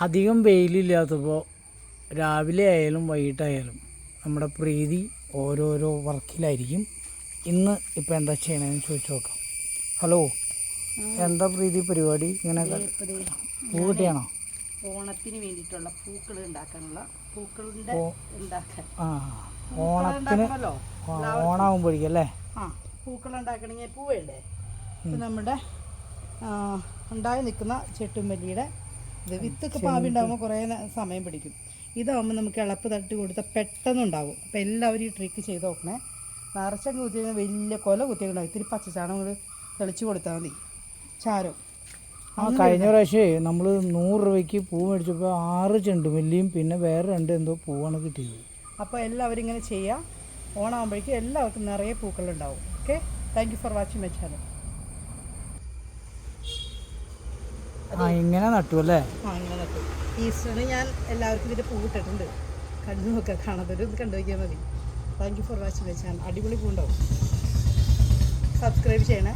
അധികം വെയിലില്ലാത്തപ്പോൾ രാവിലെ ആയാലും വൈകിട്ടായാലും നമ്മുടെ പ്രീതി ഓരോരോ വർക്കിലായിരിക്കും. ഇന്ന് ഇപ്പോൾ എന്താ ചെയ്യണമെന്ന് ചോദിച്ചു നോക്കാം. ഹലോ, എന്താ പ്രീതി പരിപാടി? ഇങ്ങനെ പൂ കിട്ടിയാണോ? ഓണത്തിന് വേണ്ടിയിട്ടുള്ള പൂക്കൾ ഉണ്ടാക്കാനുള്ള പൂക്കളുടെ ഓണത്തിന് ഓണാകുമ്പോഴേക്കും അല്ലേ? പൂക്കൾ ഉണ്ടാക്കണമെങ്കിൽ പൂ വേണ്ടേ? നമ്മുടെ ഉണ്ടായി നിൽക്കുന്ന ചെട്ടുമല്ലിയുടെ ഇത് വിത്തൊക്കെ പാവി ഉണ്ടാകുമ്പോൾ കുറേ സമയം പിടിക്കും. ഇതാകുമ്പോൾ നമുക്ക് ഇളപ്പ് തട്ടി കൊടുത്താൽ പെട്ടെന്നുണ്ടാകും. അപ്പോൾ എല്ലാവരും ഈ ട്രിക്ക് ചെയ്ത് നോക്കണേ. നിറച്ചൊക്കെ കുത്തി വലിയ കൊല കുത്തിയിട്ടുണ്ടാകും. ഇത്തിരി പച്ചച്ചാണം കൂടി തെളിച്ച് കൊടുത്താൽ മതി. ചാരം കഴിഞ്ഞ പ്രാവശ്യമേ നമ്മൾ 100 രൂപയ്ക്ക് പൂ മേടിച്ചപ്പോൾ 6 ചെണ്ടുമല്ലിയും പിന്നെ വേറെ 2 എന്തോ പൂവാണ് കിട്ടിയത്. അപ്പോൾ എല്ലാവരും ഇങ്ങനെ ചെയ്യുക. ഓണാകുമ്പോഴേക്കും എല്ലാവർക്കും നിറയെ പൂക്കളുണ്ടാവും. Okay, thank you for watching my channel. ഇങ്ങനെ നട്ടു അല്ലേ? ഇങ്ങനെ നട്ടു. ഈസ്റ്ററിന് ഞാൻ എല്ലാവർക്കും ഇതിൻ്റെ പൂ ഇട്ടിട്ടുണ്ട്. കണ്ടു നോക്കുക, കാണാത്തൊരു ഇത് കണ്ടു വയ്ക്കാൻ മതി. Thank you for watching my channel. അടിപൊളി പൂ ഉണ്ടാവും. സബ്സ്ക്രൈബ് ചെയ്യണേ.